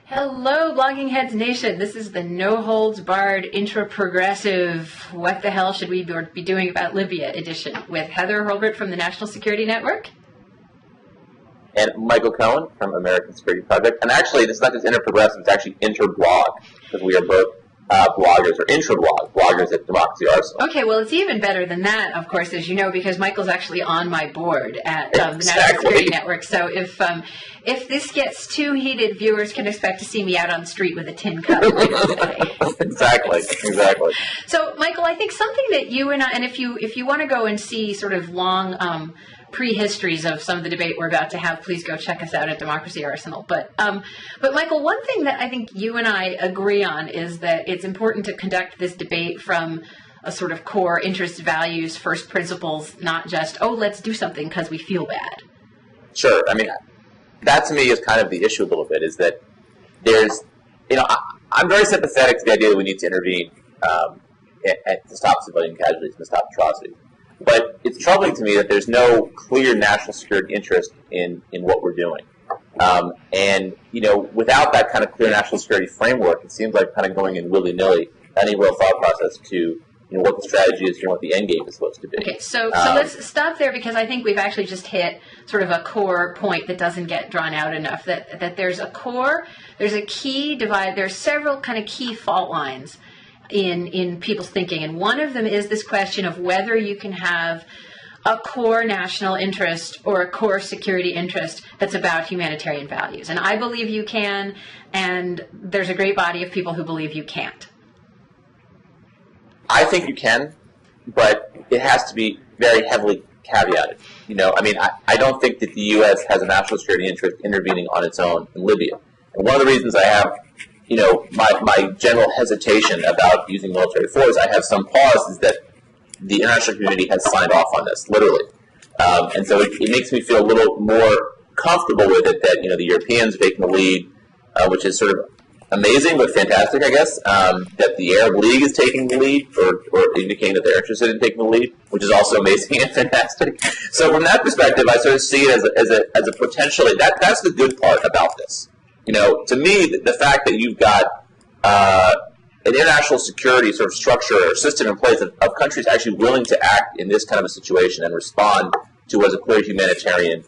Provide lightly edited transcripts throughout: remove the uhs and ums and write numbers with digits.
Hello, Blogging Heads Nation. This is the no-holds-barred, intra-progressive, what the hell should we be doing about Libya edition with Heather Hurlburt from the National Security Network. And Michael Cohen from American Security Project. And actually, this is not just inter-progressive, it's actually inter-blog, because we are both bloggers, or intra-blog, bloggers at Democracy Arsenal. Okay, well, it's even better than that, of course, as you know, because Michael's actually on my board at the National Security Network. So if this gets too heated, viewers can expect to see me out on the street with a tin cup later today. Exactly. So, Michael, I think something that you and I, and if you want to go and see sort of long prehistories of some of the debate we're about to have, please go check us out at Democracy Arsenal. But Michael, one thing that I think you and I agree on is that it's important to conduct this debate from a sort of core interest, values, first principles, not just, oh, let's do something because we feel bad. Sure. I mean, that to me is kind of the issue a little bit, is that there's, I'm very sympathetic to the idea that we need to intervene to stop civilian casualties and to stop atrocities. But it's troubling to me that there's no clear national security interest in what we're doing. And without that kind of clear national security framework, it seems like kind of going in willy-nilly, any real thought process to what the strategy is and what the end game is supposed to be. Okay, so let's stop there, because I think we've actually just hit sort of a core point that doesn't get drawn out enough, that there's a core, there's a key divide, there's several kind of key fault lines in people's thinking, and one of them is this question of whether you can have a core national interest or a core security interest that's about humanitarian values. And I believe you can, and there's a great body of people who believe you can't. I think you can, but it has to be very heavily caveated. I don't think that the U.S. has a national security interest intervening on its own in Libya. And one of the reasons I have my general hesitation about using military force, I have some pause, is that the international community has signed off on this, literally. And so it makes me feel a little more comfortable with it that, the Europeans are taking the lead, which is sort of amazing but fantastic, I guess, that the Arab League is taking the lead, or indicating that they're interested in taking the lead, which is also amazing and fantastic. So from that perspective, I sort of see it as a potentially, that's the good part about this. To me, the fact that you've got an international security sort of structure or system in place of countries actually willing to act in this kind of a situation and respond to what is a clear humanitarian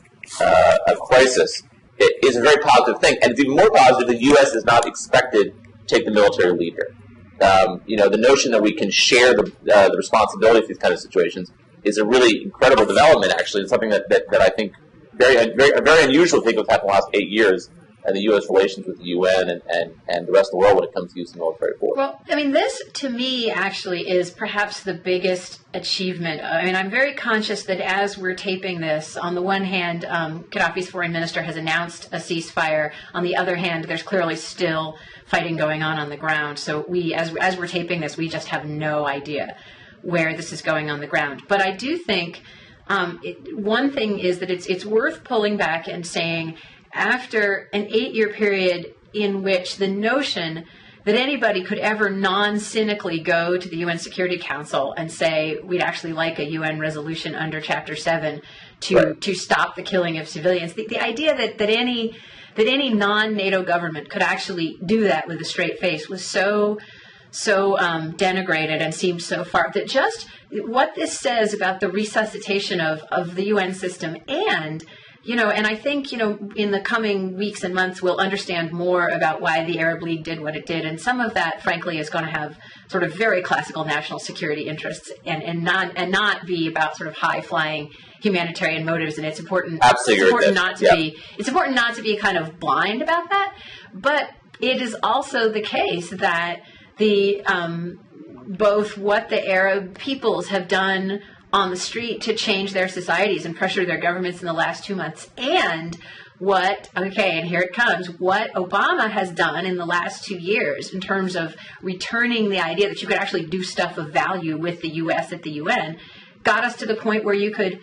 crisis is a very positive thing. And it's even more positive, the U.S. is not expected to take the military lead here. The notion that we can share the responsibility for these kind of situations is a really incredible development, actually, and something that I think very unusual thing what's happened in the last 8 years, and the U.S. relations with the UN and the rest of the world when it comes to using military force. Well, this, to me, actually is perhaps the biggest achievement. I'm very conscious that as we're taping this, on the one hand, Gaddafi's foreign minister has announced a ceasefire. On the other hand, there's clearly still fighting going on the ground. So we, as we're taping this, we just have no idea where this is going on the ground. But I do think one thing is that it's worth pulling back and saying, after an 8-year period in which the notion that anybody could ever non-cynically go to the UN Security Council and say we'd actually like a UN resolution under Chapter 7 to stop the killing of civilians, the idea that any non-NATO government could actually do that with a straight face was so denigrated and seemed so far, that just what this says about the resuscitation of the UN system, and I think, in the coming weeks and months, we'll understand more about why the Arab League did what it did. And some of that, frankly, is going to have sort of very classical national security interests and not be about sort of high-flying humanitarian motives. And it's important, not to be kind of blind about that. But it is also the case that both what the Arab peoples have done on the street to change their societies and pressure their governments in the last 2 months, and what Obama has done in the last 2 years in terms of returning the idea that you could actually do stuff of value with the U.S. at the UN, got us to the point where you could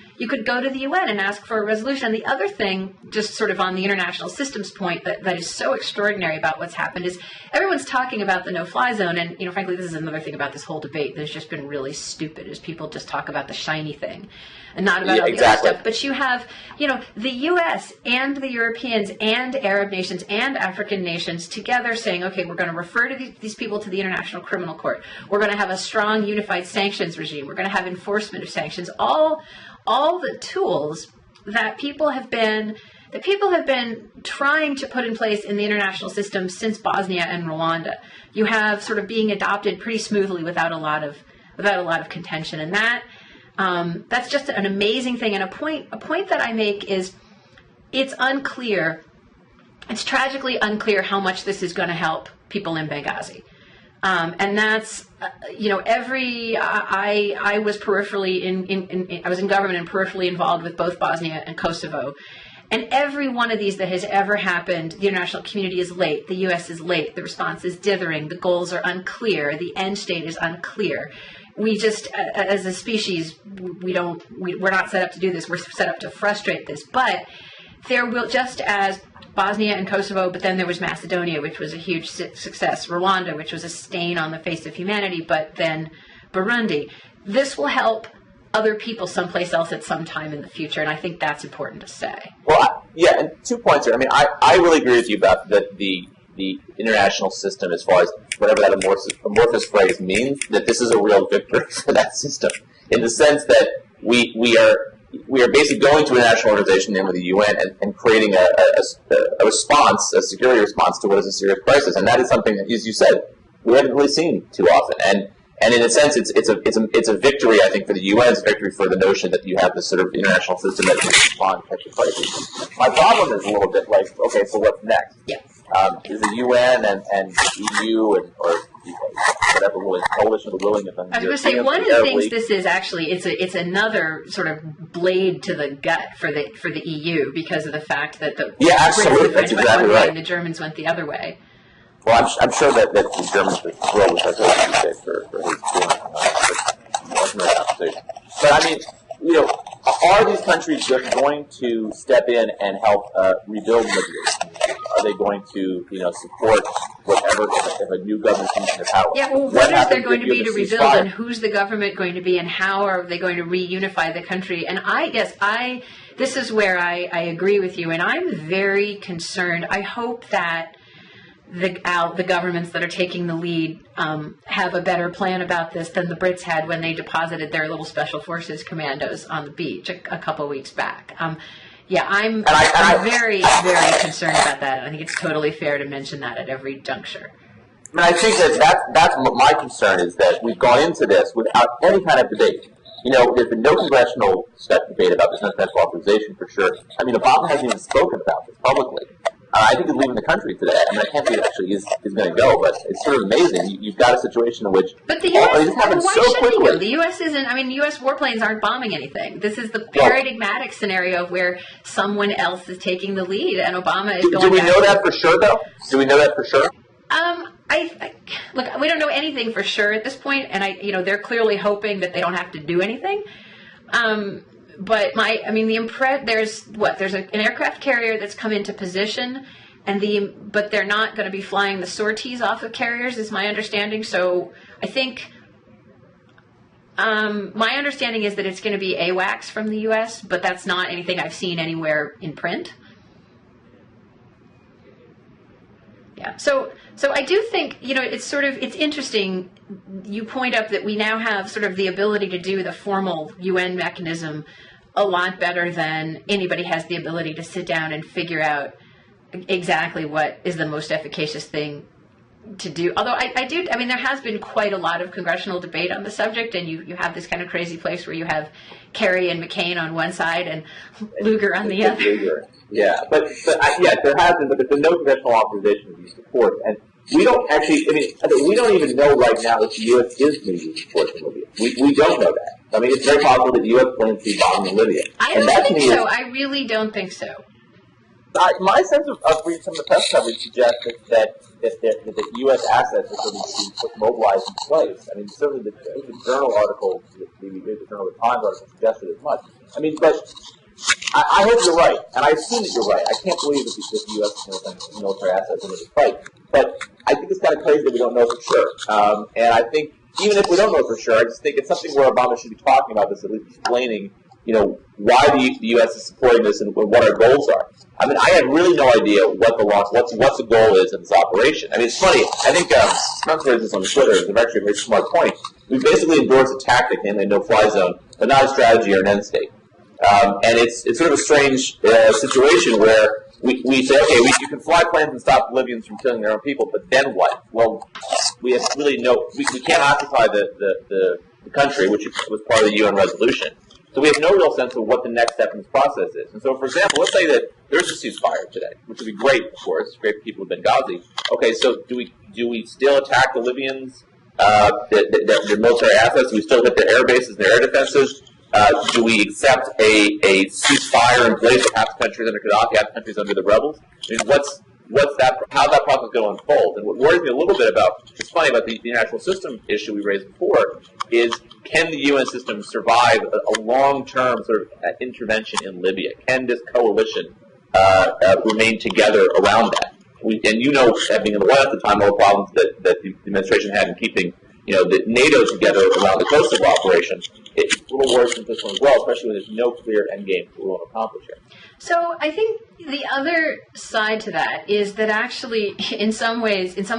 go to the UN and ask for a resolution. And the other thing, just sort of on the international systems point, that is so extraordinary about what's happened is everyone's talking about the no-fly zone. And, frankly, this is another thing about this whole debate that's just been really stupid, is people just talk about the shiny thing and not about all the other stuff. But you have, the U.S. and the Europeans and Arab nations and African nations together saying, okay, we're going to refer to these people to the International Criminal Court. We're going to have a strong unified sanctions regime. We're going to have enforcement of sanctions. All the tools that people have been trying to put in place in the international system since Bosnia and Rwanda. You have sort of being adopted pretty smoothly without a lot of contention, and that's just an amazing thing. And a point that I make is it's unclear. It's tragically unclear how much this is going to help people in Benghazi. And that's, I was peripherally I was in government and peripherally involved with both Bosnia and Kosovo. And every one of these that has ever happened, the international community is late. The U.S. is late. The response is dithering. The goals are unclear. The end state is unclear. We just, as a species, we're not set up to do this. We're set up to frustrate this. But there will, just as Bosnia and Kosovo, but then there was Macedonia, which was a huge success. Rwanda, which was a stain on the face of humanity, but then Burundi. This will help other people someplace else at some time in the future, and I think that's important to say. Well, and 2 points here. I mean, I really agree with you about the international system as far as whatever that amorphous phrase means, that this is a real victory for that system, in the sense that we are basically going to a national organization, namely the UN, and creating a response, a security response to what is a serious crisis. And that is something that, as you said, we haven't really seen too often. And in a sense, it's a victory, I think, for the UN. It's a victory for the notion that you have this sort of international system that can respond to such a crisis. My problem is a little bit like, okay, so what's next? Yeah. Is the UN and EU or whatever coalition of the willing? I was going to say, one of the things this is actually, it's another sort of blade to the gut for the EU, because of the fact that the absolutely, that's exactly right, and the Germans went the other way. Well, I'm sure that the Germans are thrilled with us, for his conversation. But I mean, are these countries just going to step in and help rebuild Libya? Are they going to, support whatever if a new government comes into power? Yeah, well, what is there going to be to rebuild, and who's the government going to be, and how are they going to reunify the country? And I guess this is where I agree with you, and I'm very concerned. I hope that the governments that are taking the lead have a better plan about this than the Brits had when they deposited their little special forces commandos on the beach a couple weeks back. I'm very, very concerned about that. I think it's totally fair to mention that at every juncture. I mean, I think that's my concern, is that we've gone into this without any kind of debate. There's been no congressional debate about this presidential authorization, for sure. I mean, Obama hasn't even spoken about this publicly. I think he's leaving the country today. I mean, I can't believe actually he's going to go, but it's sort of amazing. You've got a situation in which but the U.S. This happened why so should quickly. He go? The U.S. isn't. I mean, U.S. warplanes aren't bombing anything. This is the paradigmatic scenario of where someone else is taking the lead, and Obama is going. Do we know that for sure, though? Do we know that for sure? Look, we don't know anything for sure at this point, and they're clearly hoping that they don't have to do anything. But there's an aircraft carrier that's come into position. But they're not going to be flying the sorties off of carriers, is my understanding. So I think my understanding is that it's going to be AWACS from the U.S., but that's not anything I've seen anywhere in print. Yeah. So I do think, it's interesting. You point up that we now have sort of the ability to do the formal UN mechanism a lot better than anybody has the ability to sit down and figure out exactly what is the most efficacious thing to do. Although there has been quite a lot of congressional debate on the subject, and you have this kind of crazy place where you have Kerry and McCain on one side and Lugar on the other. Yeah, but there has been, but there's been no congressional authorization of these supports, and we don't actually. We don't even know right now if the U.S. is going to use support in Libya. We don't know that. I mean, it's very possible that the U.S. plans to be bombing Libya. I don't think so. I really don't think so. My sense of reading some of the press coverage suggests that U.S. assets are going to be mobilized in place. I mean, certainly the Journal article, the Journal of the Times article suggested as much. I mean, but I hope you're right, and I assume that you're right. I can't believe that the U.S. is going to send military assets into the fight. But I think it's kind of crazy that we don't know for sure. And I think even if we don't know for sure, I just think it's something where Obama should be talking about this, at least explaining, why the U.S. is supporting this and what our goals are. I mean, I had really no idea what the goal is in this operation. I mean, it's funny. I think Spencer raised this on Twitter. It's actually a very smart point. We basically endorse a tactic, namely a no-fly zone, but not a strategy or an end state. And it's sort of a strange situation where we say, okay, you can fly planes and stop Libyans from killing their own people, but then what? Well, we have really we can't occupy the country, which was part of the UN resolution. So we have no real sense of what the next step in this process is. And so, for example, let's say that there's a ceasefire today, which would be great, of course, great for people of Benghazi. Okay, so do we still attack the Libyans, their military assets? Do we still hit their air bases and their air defenses? Do we accept a ceasefire in place with half the countries under Gaddafi, half the countries under the rebels? I mean, how's that process going to unfold? And what worries me a little bit it's funny about the international system issue we raised before, is can the UN system survive a long-term sort of intervention in Libya? Can this coalition remain together around that? And being in the White House at the time, all the problems that the administration had in keeping the NATO together around the Kosovo operation, it's a little worse than this one as well, especially when there's no clear end game for what we want to accomplish here. So I think the other side to that is that actually, in some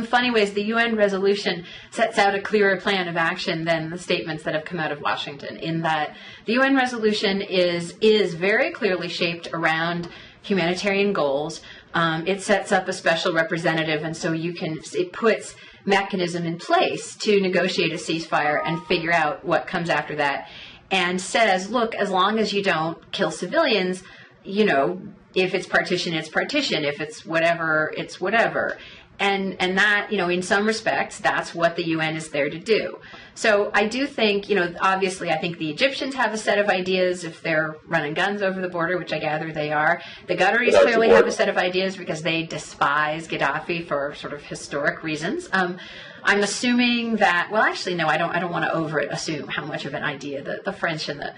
funny ways, the UN resolution sets out a clearer plan of action than the statements that have come out of Washington, in that the UN resolution is very clearly shaped around humanitarian goals. It sets up a special representative, and so it puts mechanism in place to negotiate a ceasefire and figure out what comes after that, and says, look, as long as you don't kill civilians, if it's partition, it's partition. If it's whatever, it's whatever. And that, in some respects, that's what the UN is there to do. So I do think, obviously I think the Egyptians have a set of ideas if they're running guns over the border, which I gather they are. The Qataris clearly have a set of ideas because they despise Gaddafi for sort of historic reasons. I'm assuming that, well, actually, no, I don't want to over-assume how much of an idea the French and the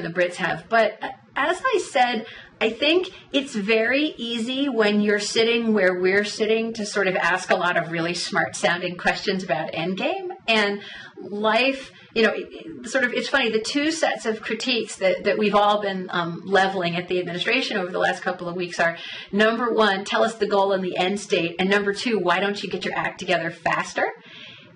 Brits have. But as I said, I think it's very easy when you're sitting where we're sitting to sort of ask a lot of really smart-sounding questions about endgame. And life, it's funny, the two sets of critiques that we've all been leveling at the administration over the last couple of weeks are, number one, tell us the goal and the end state, and number two, why don't you get your act together faster?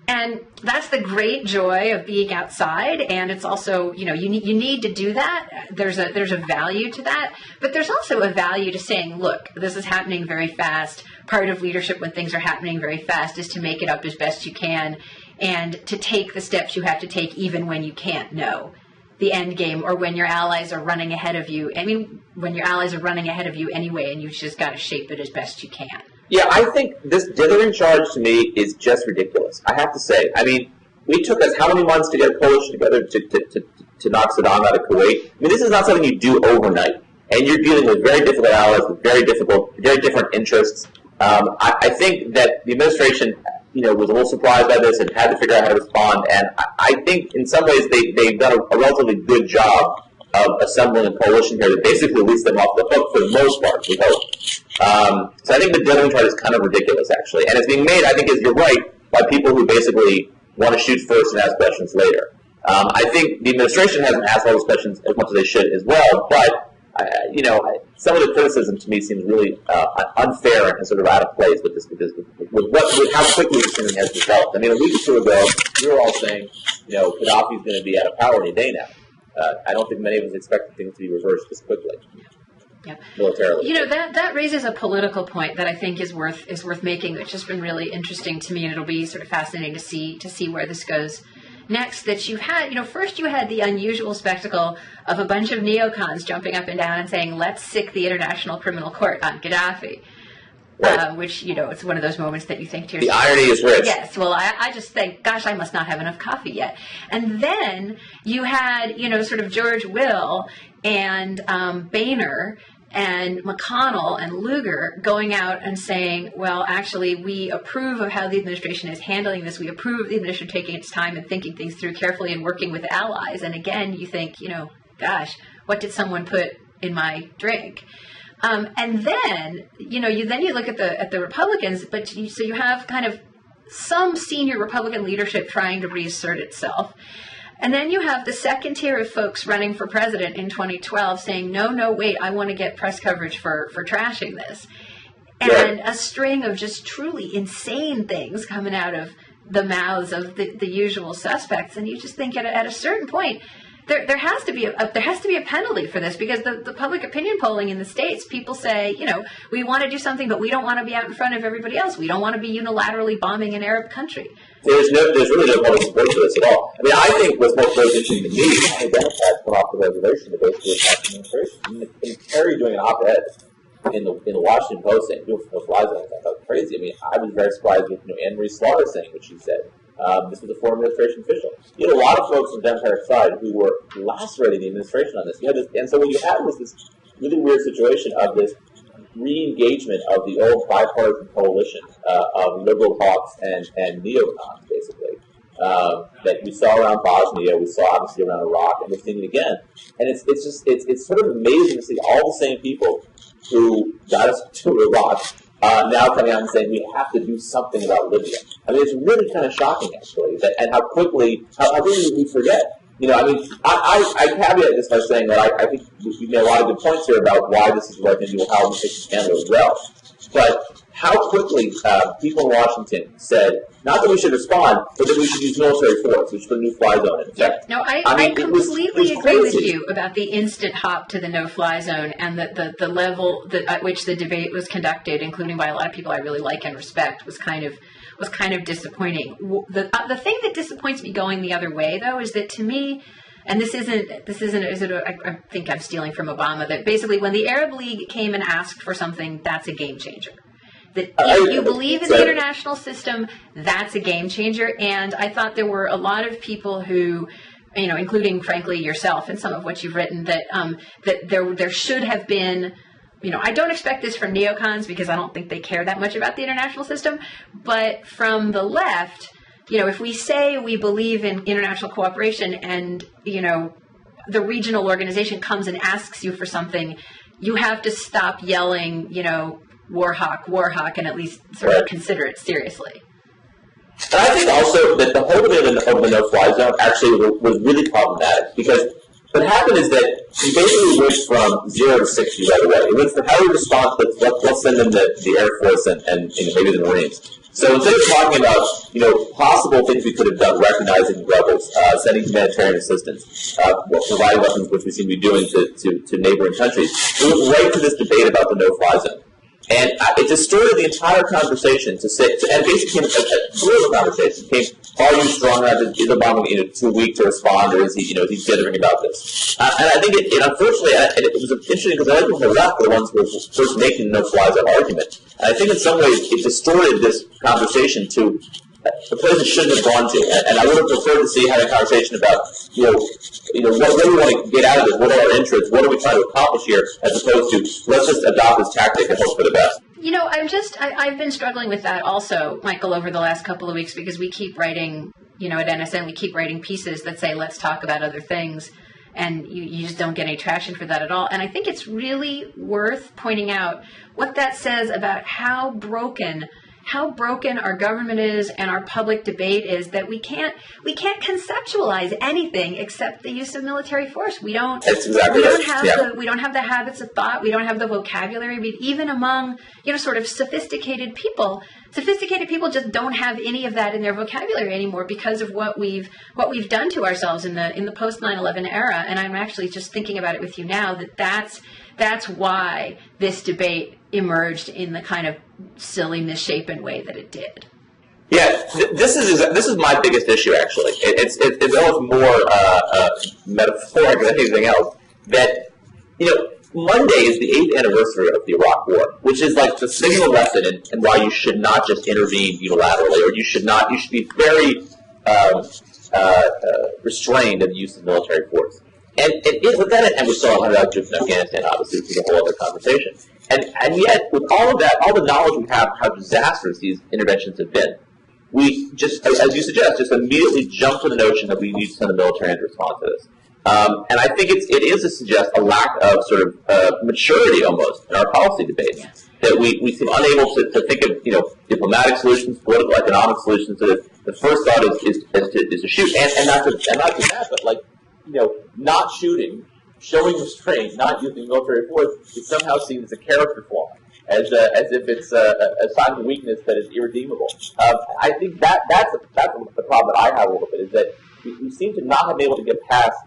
And that's the great joy of being outside, and it's also, you need to do that. There's a value to that, but there's also a value to saying, look, this is happening very fast. Part of leadership when things are happening very fast is to make it up as best you can, and to take the steps you have to take even when you can't know the end game, or when your allies are running ahead of you. I mean, when your allies are running ahead of you anyway, and you've just got to shape it as best you can. Yeah, I think this dithering charge to me is just ridiculous. I have to say. I mean, it took us how many months to get a coalition together to knock Saddam out of Kuwait? I mean, this is not something you do overnight. And you're dealing with very difficult allies with very different interests. I think that the administration, was a little surprised by this and had to figure out how to respond. And I think in some ways they've done a relatively good job of assembling a coalition here that basically leaves them off the hook for the most part, we hope. So I think the dithering charge is kind of ridiculous, actually. And it's being made, I think, as you're right, by people who basically want to shoot first and ask questions later. I think the administration hasn't asked all those questions as much as they should as well, but, some of the criticism to me seems really unfair and sort of out of place with this, because with how quickly this thing has developed. I mean, a week or two ago, we were all saying, Gaddafi's going to be out of power any day now. I don't think many of us expected things to be reversed this quickly. Yeah. Militarily. That raises a political point that I think is worth making, which has been really interesting to me, and it'll be sort of fascinating to see where this goes next. That you had, first you had the unusual spectacle of a bunch of neocons jumping up and down and saying, let's sick the International Criminal Court on Gaddafi. Right. Which, it's one of those moments that you think to yourself. The irony is rich. Yes. Well, I just think, gosh, I must not have enough coffee yet. And then you had, sort of George Will and Boehner and McConnell and Lugar going out and saying, well, actually, we approve of how the administration is handling this. We approve of the administration taking its time and thinking things through carefully and working with allies. And again, you think, gosh, what did someone put in my drink? And then, you look at the Republicans, so you have kind of some senior Republican leadership trying to reassert itself. And then you have the second tier of folks running for president in 2012 saying, no, wait, I want to get press coverage for trashing this. And a string of just truly insane things coming out of the mouths of the usual suspects. And you just think at a certain point, there has to be a penalty for this, because the public opinion polling in the States, people say, we want to do something, but we don't want to be out in front of everybody else. We don't want to be unilaterally bombing an Arab country. There's really no public support for this at all. I mean, I think what's most interesting to me is the Democrats come off the reservation to basically attack the administration. And Kerry doing an op-ed in the Washington Post saying, no fly zones, I thought crazy. I mean, I was very surprised with Anne-Marie Slaughter saying what she said. This was a foreign administration official. You had a lot of folks on the Democratic side who were lacerating the administration on this. And so what you had was this really weird situation of this re-engagement of the old bipartisan coalition of liberal hawks and neocons, basically, that we saw around Bosnia, we saw obviously around Iraq, and we're seeing it again. And it's sort of amazing to see all the same people who got us to Iraq now coming out and saying we have to do something about Libya. I mean, it's really kind of shocking, actually, and how quickly we forget. I caveat this by saying that I think you made a lot of good points here about why this is the right thing to do, how we think we handle it well. But how quickly people in Washington said, not that we should respond, but that we should use military force, we should put a new fly zone in effect. No, I completely agree with you about the instant hop to the no-fly zone and the level at which the debate was conducted, including by a lot of people I really like and respect, was kind of disappointing. The thing that disappoints me going the other way, though, is that to me, and this isn't. I think I'm stealing from Obama, that basically when the Arab League came and asked for something, that's a game changer. That if you believe in the international system, that's a game changer. And I thought there were a lot of people who, including frankly yourself and some of what you've written, that there should have been. I don't expect this from neocons because I don't think they care that much about the international system. But from the left, if we say we believe in international cooperation and, the regional organization comes and asks you for something, you have to stop yelling, war hawk, and at least sort of consider it seriously. And I think also that the whole debate of the no-fly zone actually was really problematic because what happened is that you basically went from 0 to 60 right away. It went from how we respond to let's send them the Air Force and maybe the Marines. So instead of talking about possible things we could have done, recognizing rebels, sending humanitarian assistance, providing weapons, which we seem to be doing to neighboring countries, it went right to this debate about the no-fly zone. And it distorted the entire conversation and basically a political conversation. Are you strong enough? Is Obama too weak to respond, or is he dithering about this? And I think unfortunately, it was interesting because I think the left were the ones who were first making the no-fly zone argument. And I think in some ways it distorted this conversation to the place it shouldn't have gone to. And I would have preferred to see having a conversation about, what do we want to get out of this? What are our interests? What are we trying to accomplish here? As opposed to, let's just adopt this tactic and hope for the best. I've been struggling with that also, Michael, over the last couple of weeks because we keep writing, at NSN, we keep writing pieces that say, let's talk about other things. And you just don't get any traction for that at all. And I think it's really worth pointing out what that says about how broken our government is and our public debate is, that we can't conceptualial anything except the use of military force. We don't have the habits of thought. We don't have the vocabulary. Even among sort of sophisticated people just don't have any of that in their vocabulary anymore because of what we've done to ourselves in the post 9/11 era. And I'm actually just thinking about it with you now that's why this debate emerged in the kind of silly, misshapen way that it did. Yeah, this is my biggest issue. Actually, it's almost more metaphoric than anything else. That Monday is the 8th anniversary of the Iraq War, which is like the single lesson in why you should not just intervene unilaterally, or you should be very restrained in the use of military force. and we saw 100 troops in Afghanistan, obviously, which is a whole other conversation. And yet, with all of that, all the knowledge we have how disastrous these interventions have been, we just, as you suggest, just immediately jump to the notion that we need to send the military in to respond to this. And I think it is to suggest a lack of sort of maturity almost in our policy debate. Yes. That we seem unable to think of diplomatic solutions, political, economic solutions to this. The first thought is to shoot, and not just that, but not shooting, showing restraint, not using military force is somehow seen as a character flaw, as if it's a sign of weakness that is irredeemable. I think that's the problem that I have a little bit, is that we seem to not have been able to get past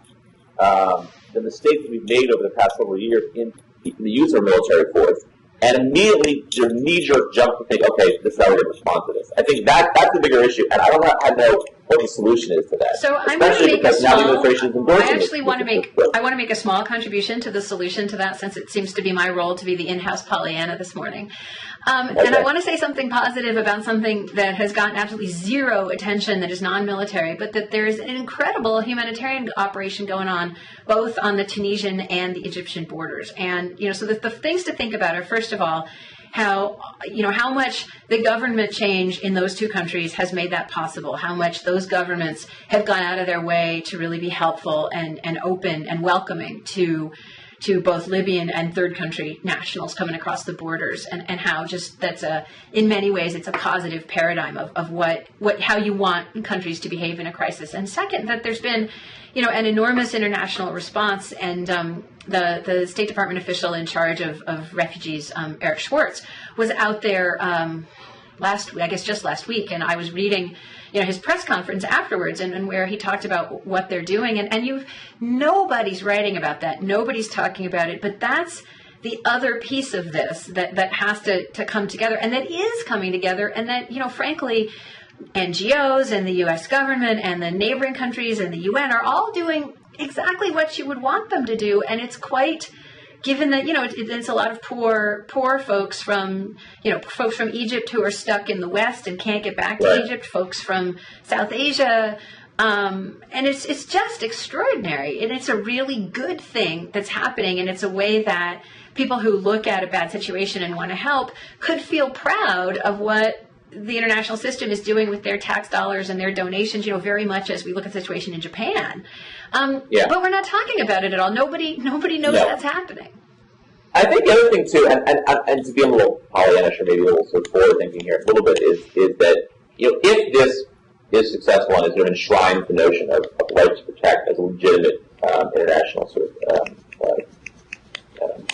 the mistakes that we've made over the past several years in the use of military force, and immediately your knee-jerk jump to think, okay, this is how we're going to respond to this. I think that's the bigger issue, and I don't know what the solution is to that. So I'm going to make a small. I actually want to make a small contribution to the solution to that, since it seems to be my role to be the in-house Pollyanna this morning. And I want to say something positive about something that has gotten absolutely zero attention, that is non-military, but that there is an incredible humanitarian operation going on both on the Tunisian and the Egyptian borders. And so the things to think about are, first of all, how much the government change in those two countries has made that possible, how much those governments have gone out of their way to really be helpful and open and welcoming to both Libyan and third country nationals coming across the borders, and how just in many ways it's a positive paradigm of how you want countries to behave in a crisis. And second, that there's been an enormous international response, and the State Department official in charge of refugees, Eric Schwartz, was out there just last week, and I was reading his press conference afterwards, and where he talked about what they're doing, and nobody's writing about that, nobody's talking about it, but that's the other piece of this that has to come together, and that is coming together, and that frankly, NGOs and the U.S. government and the neighboring countries and the UN are all doing exactly what you would want them to do, and it's quite. Given that it's a lot of poor folks from Egypt who are stuck in the West and can't get back to Egypt, folks from South Asia, and it's just extraordinary, and it's a really good thing that's happening, and it's a way that people who look at a bad situation and want to help could feel proud of what the international system is doing with their tax dollars and their donations, very much as we look at the situation in Japan. But we're not talking about it at all. Nobody knows that's happening. I think the other thing too, and to be a little Pollyannish or maybe a little sort of forward thinking here a little bit, is that if this is successful and is going to enshrine the notion of right to protect as a legitimate international sort of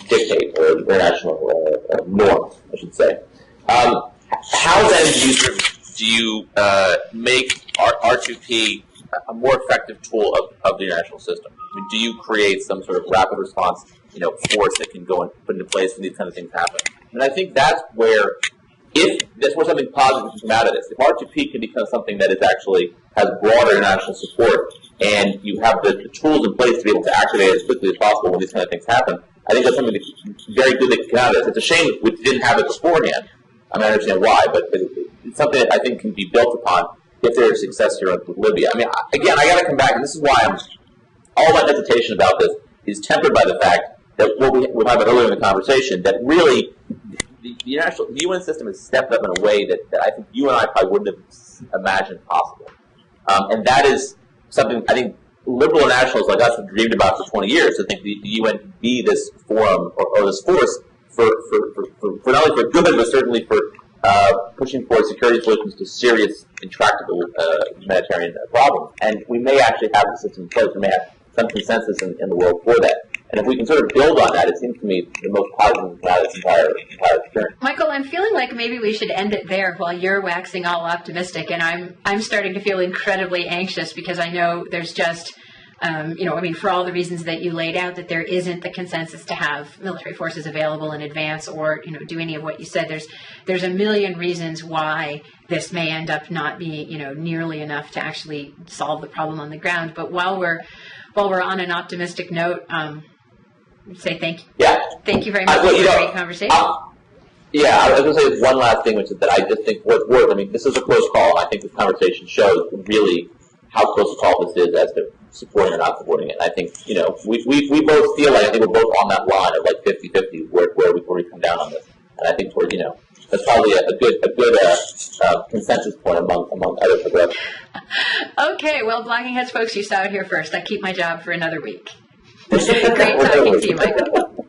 dictate or international norm, I should say. How then do you make R2P a more effective tool of the international system? I mean, do you create some sort of rapid response, force that can go and put into place when these kind of things happen? And I think that's where something positive can come out of this. If R2P can become something that has broader international support, and you have the tools in place to be able to activate it as quickly as possible when these kind of things happen, I think that's something that's very good that can come out of this. It's a shame we didn't have it beforehand. I mean, I understand why, but it's something that I think can be built upon if there is success here with Libya. I mean, again, I got to come back, and this is why all my hesitation about this is tempered by the fact that what we talked about earlier in the conversation, that really the UN system has stepped up in a way that I think you and I probably wouldn't have imagined possible. And that is something I think liberal nationals like us have dreamed about for 20 years, to think the UN could be this forum or this force for not only for good, but certainly for pushing forward security solutions to serious, intractable humanitarian problems. And we may actually have the system in place. We may have some consensus in the world for that. And if we can sort of build on that, it seems to me the most positive about this entire experience. Michael, I'm feeling like maybe we should end it there while you're waxing all optimistic, and I'm starting to feel incredibly anxious, because I know there's just for all the reasons that you laid out, that there isn't the consensus to have military forces available in advance, or do any of what you said. There's a million reasons why this may end up not being nearly enough to actually solve the problem on the ground. But while we're on an optimistic note, say thank you. Yeah. Thank you very much for a great conversation. I was going to say one last thing, which is that I just think what's worth. I mean, this is a close call. I think this conversation shows really how close a call this is as to supporting or not supporting it. And I think, you know, we both feel like, I think we're both on that line of like 50-50 where we come down on this. And I think you know, that's probably a good consensus point among other progressives. Okay, well, Blogging Heads folks, you saw it here first. I keep my job for another week. Great talking to you, Michael.